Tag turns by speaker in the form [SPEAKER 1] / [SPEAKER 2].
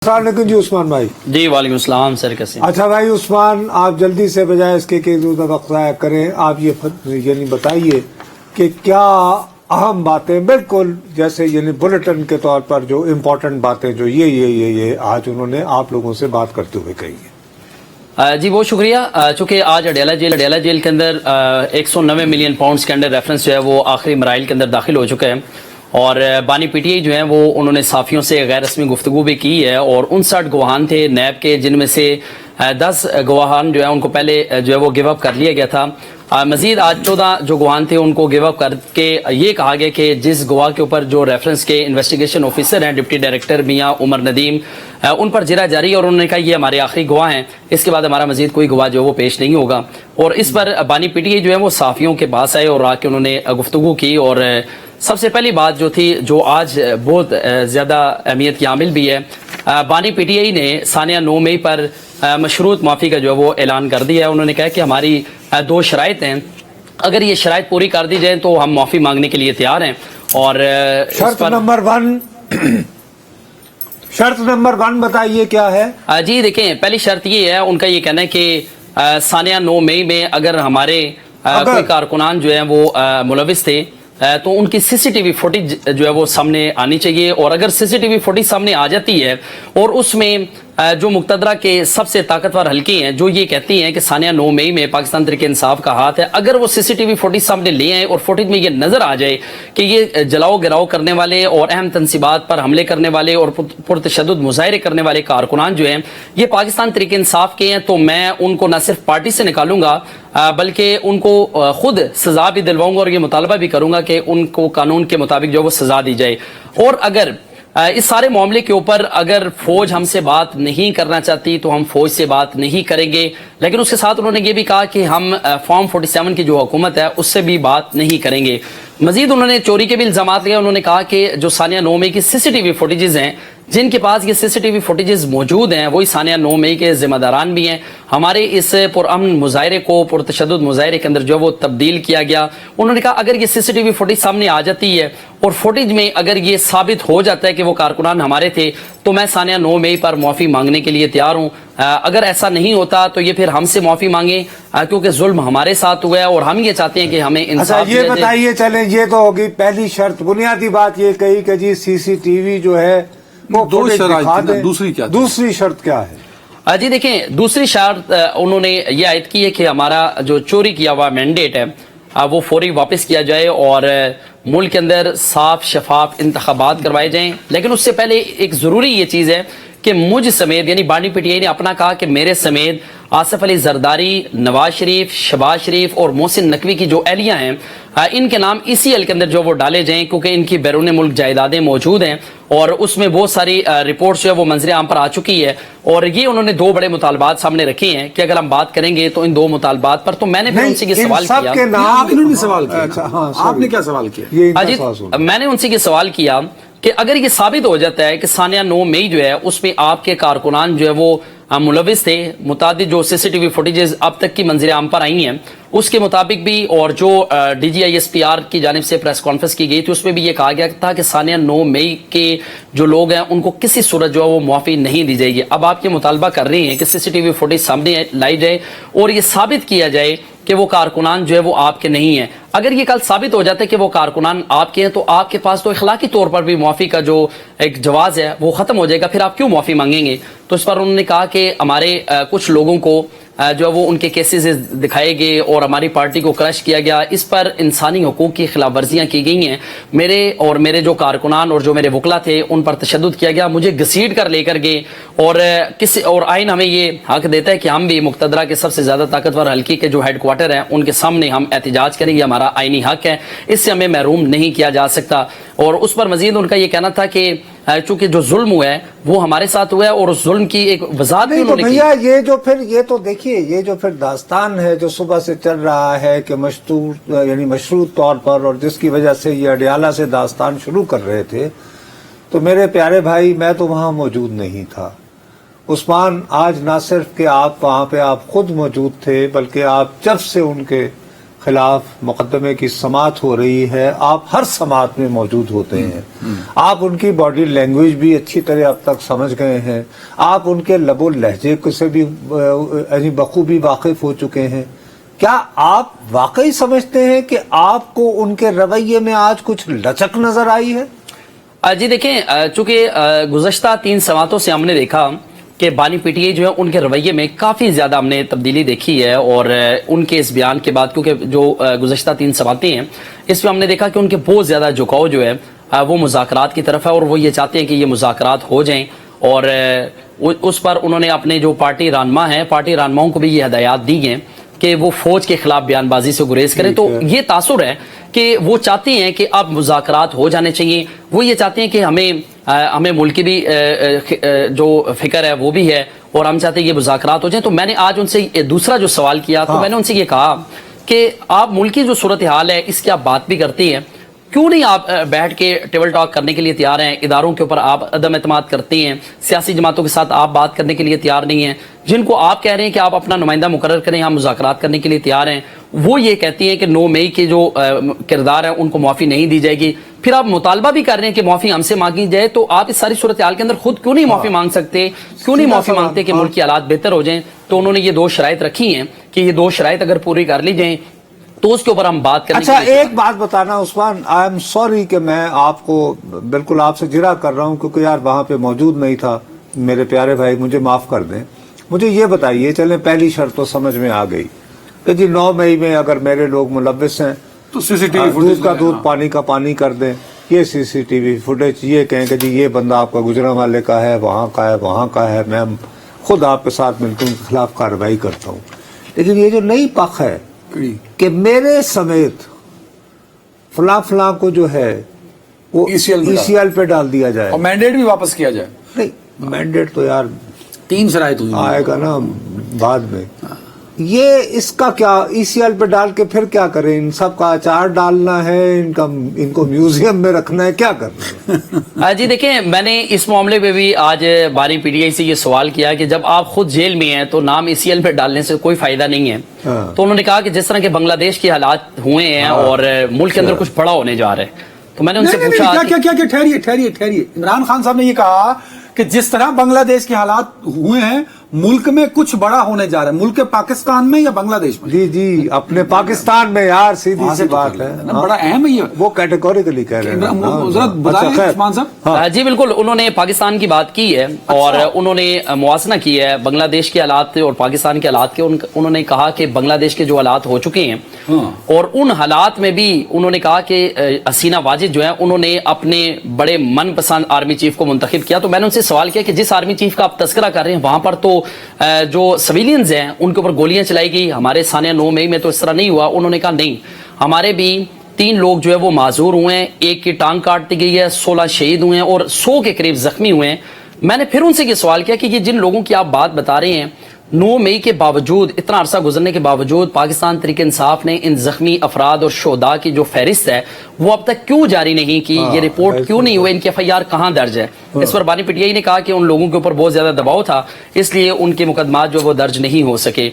[SPEAKER 1] السلام علیکم جی عثمان بھائی.
[SPEAKER 2] جی وعلیکم السلام سر. کیسے؟
[SPEAKER 1] اچھا بھائی عثمان، آپ جلدی سے بجائے اس کے کہ وقت ضائع کریں، آپ یہ یعنی بتائیے کہ کیا اہم باتیں بالکل جیسے یعنی بلٹن کے طور پر جو امپورٹنٹ باتیں جو یہ آج انہوں نے آپ لوگوں سے بات کرتے ہوئے کہی ہے.
[SPEAKER 2] جی بہت شکریہ. چونکہ آج اڈیالہ جیل کے اندر 190 ملین پاؤنڈز کے انڈر ریفرنس جو ہے وہ آخری مراحل کے اندر داخل ہو چکا ہے، اور بانی پی ٹی آئی جو ہیں وہ انہوں نے صحافیوں سے غیر رسمی گفتگو بھی کی ہے، اور 59 گواہان تھے نیب کے، جن میں سے 10 گواہان جو ہیں ان کو پہلے جو ہے وہ گیو اپ کر لیا گیا تھا. مزید آج 14 جو گواہان تھے ان کو گیو اپ کر کے یہ کہا گیا کہ جس گواہ کے اوپر جو ریفرنس کے انویسٹیگیشن آفیسر ہیں ڈپٹی ڈائریکٹر میاں عمر ندیم، ان پر جرح جاری ہے، اور انہوں نے کہا یہ ہمارے آخری گواہ ہیں، اس کے بعد ہمارا مزید کوئی گواہ جو وہ پیش نہیں ہوگا. اور اس پر بانی پی ٹی آئی جو ہے وہ صحافیوں کے پاس آئے اور آ کے انہوں نے گفتگو کی. اور سب سے پہلی بات جو تھی جو آج بہت زیادہ اہمیت کی عامل بھی ہے، بانی پی ٹی آئی نے ثانیہ 9 مئی پر مشروط معافی کا جو ہے وہ اعلان کر دیا ہے. انہوں نے کہا کہ ہماری 2 شرائط ہیں، اگر یہ شرائط پوری کر دی جائیں تو ہم معافی مانگنے کے لیے تیار ہیں. اور
[SPEAKER 1] شرط نمبر 1 بتائیے کیا ہے؟
[SPEAKER 2] جی دیکھیں، پہلی شرط یہ ہے، ان کا یہ کہنا ہے کہ ثانیہ 9 مئی میں اگر ہمارے کوئی کارکنان جو ہیں وہ ملوث تھے تو ان کی سی سی ٹی وی فوٹیج جو ہے وہ سامنے آنی چاہیے. اور اگر سی سی ٹی وی فوٹیج سامنے آ جاتی ہے اور اس میں جو مقتدرہ کے سب سے طاقتور حلقے ہیں جو یہ کہتی ہیں کہ ثانیہ 9 مئی میں پاکستان تحریک انصاف کا ہاتھ ہے، اگر وہ سی سی ٹی وی فوٹیج سامنے لے آئیں اور فوٹیج میں یہ نظر آ جائے کہ یہ جلاؤ گراؤ کرنے والے اور اہم تنصیبات پر حملے کرنے والے اور پرتشدد مظاہرے کرنے والے کارکنان جو ہیں یہ پاکستان تحریک انصاف کے ہیں، تو میں ان کو نہ صرف پارٹی سے نکالوں گا بلکہ ان کو خود سزا بھی دلواؤں گا، اور یہ مطالبہ بھی کروں گا کہ ان کو قانون کے مطابق جو وہ سزا دی جائے. اور اگر اس سارے معاملے کے اوپر اگر فوج ہم سے بات نہیں کرنا چاہتی تو ہم فوج سے بات نہیں کریں گے، لیکن اس کے ساتھ انہوں نے یہ بھی کہا کہ ہم فارم 47 کی جو حکومت ہے اس سے بھی بات نہیں کریں گے. مزید انہوں نے چوری کے بھی الزامات لگائے. انہوں نے کہا کہ جو ثانیہ 9 مئی کی سی سی ٹی وی فوٹیجز ہیں، جن کے پاس یہ سی سی ٹی وی فوٹیجز موجود ہیں وہی ثانیہ 9 مئی کے ذمہ داران بھی ہیں. ہمارے اس پرامن مظاہرے کو پرتشدد مظاہرے کے اندر جو وہ تبدیل کیا گیا. انہوں نے کہا اگر یہ سی سی ٹی وی فوٹیج سامنے آ جاتی ہے اور فوٹیج میں اگر یہ ثابت ہو جاتا ہے کہ وہ کارکنان ہمارے تھے تو میں ثانیہ 9 مئی پر معافی مانگنے کے لیے تیار ہوں. اگر ایسا نہیں ہوتا تو یہ پھر ہم سے معافی مانگیں، کیونکہ ظلم ہمارے ساتھ ہوا ہے اور ہم یہ چاہتے ہیں کہ ہمیں انصاف
[SPEAKER 1] یہ بتائیے. چلیں یہ تو ہوگی پہلی شرط. بنیادی بات یہ کہی کہ جی سی سی ٹی وی جو ہے وہ دوسری شرط کیا ہے؟
[SPEAKER 2] جی دیکھیں، دوسری شرط انہوں نے یہ عائد کی ہے کہ ہمارا جو چوری کیا ہوا مینڈیٹ ہے وہ فوری واپس کیا جائے اور ملک کے اندر صاف شفاف انتخابات کروائے جائیں. لیکن اس سے پہلے ایک ضروری یہ چیز ہے کہ مجھ سمیت، یعنی بانی پی ٹی آئی نے اپنا کہا کہ میرے سمیت آصف علی زرداری، نواز شریف، شہباز شریف اور محسن نقوی کی جو اہلیہ ہیں ان کے نام اسی ایل کے اندر جو وہ ڈالے جائیں، کیونکہ ان کی بیرون ملک جائیدادیں موجود ہیں اور اس میں بہت ساری رپورٹس جو ہے وہ منظر عام پر آ چکی ہے. اور یہ انہوں نے 2 بڑے مطالبات سامنے رکھے ہیں کہ اگر ہم بات کریں گے تو ان 2 مطالبات پر. تو میں نے پھر ان سے یہ سوال کیا،
[SPEAKER 3] آپ نے کیا سوال کیا؟
[SPEAKER 2] میں نے ان سے یہ سوال کیا کہ اگر یہ ثابت ہو جاتا ہے کہ ثانیہ 9 مئی جو ہے اس میں آپ کے کارکنان جو ہے وہ ملوث تھے، متعدد جو سی سی ٹی وی فوٹیجز اب تک کی منظر عام پر آئی ہیں اس کے مطابق بھی، اور جو D G I S P R کی جانب سے پریس کانفرنس کی گئی تھی اس میں بھی یہ کہا گیا تھا کہ ثانیہ 9 مئی کے جو لوگ ہیں ان کو کسی صورت جو ہے وہ معافی نہیں دی جائے گی. اب آپ یہ مطالبہ کر رہے ہیں کہ سی سی ٹی وی فوٹیج سامنے لائی جائے اور یہ ثابت کیا جائے کہ وہ کارکنان جو ہے وہ آپ کے نہیں ہیں. اگر یہ کل ثابت ہو جاتا ہے کہ وہ کارکنان آپ کے ہیں تو آپ کے پاس تو اخلاقی طور پر بھی معافی کا جو ایک جواز ہے وہ ختم ہو جائے گا، پھر آپ کیوں معافی مانگیں گے؟ تو اس پر انہوں نے کہا کہ ہمارے کچھ لوگوں کو جو ہے وہ ان کے کیسز دکھائے گئے اور ہماری پارٹی کو کرش کیا گیا، اس پر انسانی حقوق کی خلاف ورزیاں کی گئی ہیں. میرے جو کارکنان اور جو میرے وکلا تھے ان پر تشدد کیا گیا، مجھے گھسیٹ کر لے کر گئے، اور آئین ہمیں یہ حق دیتا ہے کہ ہم بھی مقتدرہ کے سب سے زیادہ طاقتور حلقے کے جو ہیڈ کوارٹر ہیں ان کے سامنے ہم احتجاج کریں گے، ہمارا آئینی حق ہے، اس سے ہمیں محروم نہیں کیا جا سکتا. اور اس پر مزید ان کا یہ کہنا تھا کہ چونکہ جو ظلم ہوا ہے وہ ہمارے ساتھ ہوا ہے اور اس ظلم کی ایک وضاحت بھی انہوں نے کی.
[SPEAKER 1] یہ تو دیکھیے، یہ جو پھر داستان ہے جو صبح سے چل رہا ہے کہ مشروط طور پر، اور جس کی وجہ سے یہ اڈیالہ سے داستان شروع کر رہے تھے، تو میرے پیارے بھائی میں تو وہاں موجود نہیں تھا. عثمان، آج نہ صرف کہ آپ وہاں پہ آپ خود موجود تھے بلکہ آپ جب سے ان کے خلاف مقدمے کی سماعت ہو رہی ہے، آپ ہر سماعت میں موجود ہوتے ہیں، آپ ان کی باڈی لینگویج بھی اچھی طرح اب تک سمجھ گئے ہیں، آپ ان کے لب و لہجے سے بھی بخوبی واقف ہو چکے ہیں. کیا آپ واقعی سمجھتے ہیں کہ آپ کو ان کے رویے میں آج کچھ لچک نظر آئی ہے؟
[SPEAKER 2] جی دیکھیں، چونکہ گزشتہ 3 سماعتوں سے ہم نے دیکھا کہ بانی پی ٹی آئی جو ہے ان کے رویے میں کافی زیادہ ہم نے تبدیلی دیکھی ہے، اور ان کے اس بیان کے بعد، کیونکہ جو گزشتہ 3 سماعتیں ہیں اس میں ہم نے دیکھا کہ ان کے بہت زیادہ جھکاؤ جو ہے وہ مذاکرات کی طرف ہے، اور وہ یہ چاہتے ہیں کہ یہ مذاکرات ہو جائیں، اور اس پر انہوں نے اپنے جو پارٹی رہنما ہیں، پارٹی رہنماؤں کو بھی یہ ہدایات دی ہیں کہ وہ فوج کے خلاف بیان بازی سے گریز کریں. تو یہ تاثر ہے کہ وہ چاہتے ہیں کہ اب مذاکرات ہو جانے چاہیے. وہ یہ چاہتے ہیں کہ ہمیں ملک کی بھی جو فکر ہے وہ بھی ہے، اور ہم چاہتے ہیں یہ مذاکرات ہو جائیں. تو میں نے آج ان سے دوسرا جو سوال کیا تو میں نے ان سے یہ کہا کہ آپ ملک کی جو صورتحال ہے اس کی آپ بات بھی کرتی ہیں، کیوں نہیں آپ بیٹھ کے ٹیبل ٹاک کرنے کے لیے تیار ہیں؟ اداروں کے اوپر آپ عدم اعتماد کرتے ہیں، سیاسی جماعتوں کے ساتھ آپ بات کرنے کے لیے تیار نہیں ہیں، جن کو آپ کہہ رہے ہیں کہ آپ اپنا نمائندہ مقرر کریں، ہم مذاکرات کرنے کے لیے تیار ہیں، وہ یہ کہتی ہیں کہ 9 مئی کے جو کردار ہیں ان کو معافی نہیں دی جائے گی. پھر آپ مطالبہ بھی کر رہے ہیں کہ معافی ہم سے مانگی جائے، تو آپ اس ساری صورتحال کے اندر خود کیوں نہیں معافی مانگ سکتے؟ کیوں نہیں معافی مانگتے کہ ملک کی حالات بہتر ہو جائیں؟ تو انہوں نے یہ 2 شرائط رکھی ہیں کہ یہ 2 شرائط اگر پوری کر لی جائیں تو اس کے اوپر ہم بات کریں.
[SPEAKER 1] اچھا ایک بات بتانا عثمان، آئی ایم سوری کہ میں آپ کو بالکل آپ سے جرا کر رہا ہوں، کیونکہ یار وہاں پہ موجود نہیں تھا. میرے پیارے بھائی مجھے معاف کر دیں. مجھے یہ بتائیے، چلیں پہلی شرط تو سمجھ میں آ گئی کہ جی 9 مئی میں اگر میرے لوگ ملوث ہیں
[SPEAKER 3] تو CCTV
[SPEAKER 1] دودھ کا دودھ پانی کا پانی کر دیں. یہ CCTV فوٹیج یہ کہیں کہ جی یہ بندہ آپ کا گجرا والے کا ہے، وہاں کا ہے، وہاں کا ہے، میں خود آپ کے ساتھ مل کے ان کے خلاف کارروائی کرتا ہوں. لیکن یہ جو نئی پخ ہے کہ میرے سمیت فلاں فلاں کو جو ہے وہ ECL پہ ڈال دیا جائے
[SPEAKER 3] اور مینڈیٹ بھی واپس کیا جائے.
[SPEAKER 1] نہیں مینڈیٹ تو یار
[SPEAKER 3] 3 شرائط ہوئی
[SPEAKER 1] آئے گا نا بعد میں. یہ اس کا کیا ECL پہ ڈال کے پھر کیا کریں؟ ان سب کا اچار ڈالنا ہے، ان کو میوزیم میں رکھنا ہے، کیا کرنا ہے؟
[SPEAKER 2] جی دیکھیں، میں نے اس معاملے پہ بھی آج بانی پی ٹی آئی سے یہ سوال کیا کہ جب آپ خود جیل میں ہیں تو نام ECL پہ ڈالنے سے کوئی فائدہ نہیں ہے. تو انہوں نے کہا کہ جس طرح کہ بنگلہ دیش کے حالات ہوئے ہیں اور ملک کے اندر کچھ بڑا ہونے جا رہا ہے، تو میں نے ان سے پوچھا
[SPEAKER 3] کیا ٹھہریے. عمران خان صاحب نے یہ کہا کہ جس طرح بنگلہ دیش کے حالات ہوئے ہیں ملک میں کچھ بڑا ہونے جا رہا ہے. ملک پاکستان میں یا بنگلہ دیش میں؟
[SPEAKER 1] جی اپنے پاکستان میں یار سیدھی سی بات ہے،
[SPEAKER 3] بڑا اہم ہے یہ.
[SPEAKER 1] وہ کیٹیگوریکلی کہہ رہے
[SPEAKER 3] ہیں.
[SPEAKER 2] جی بالکل، انہوں نے پاکستان کی بات کی ہے اور انہوں نے موازنہ کی ہے بنگلہ دیش کے حالات اور پاکستان کے حالات کے. انہوں نے کہا کہ بنگلہ دیش کے جو حالات ہو چکے ہیں اور ان حالات میں بھی انہوں نے کہا کہ حسینہ واجد جو ہے انہوں نے اپنے بڑے من پسند آرمی چیف کو منتخب کیا. تو میں نے ان سے سوال کیا کہ جس آرمی چیف کا آپ تذکرہ کر رہے ہیں وہاں پر تو جو سویلینز ہیں ان کے اوپر گولیاں چلائی گئی، ہمارے سانیہ 9 مئی میں تو اس طرح نہیں ہوا. انہوں نے کہا نہیں، ہمارے بھی 3 لوگ جو ہے وہ معذور ہوئے ہیں، ایک کی ٹانگ کاٹ دی گئی ہے، 16 شہید ہوئے ہیں اور 100 کے قریب زخمی ہوئے ہیں. میں نے پھر ان سے یہ سوال کیا کہ یہ جن لوگوں کی آپ بات بتا رہے ہیں 9 مئی کے باوجود، اتنا عرصہ گزرنے کے باوجود پاکستان تحریک انصاف نے ان زخمی افراد اور شہداء کی جو فہرست ہے وہ اب تک کیوں جاری نہیں کی؟ یہ رپورٹ کیوں نہیں ہوئے؟ ان کی FIR کہاں درج ہے؟ اس پر بانی پی ٹی آئی نے کہا کہ ان لوگوں کے اوپر بہت زیادہ دباؤ تھا، اس لیے ان کے مقدمات جو وہ درج نہیں ہو سکے.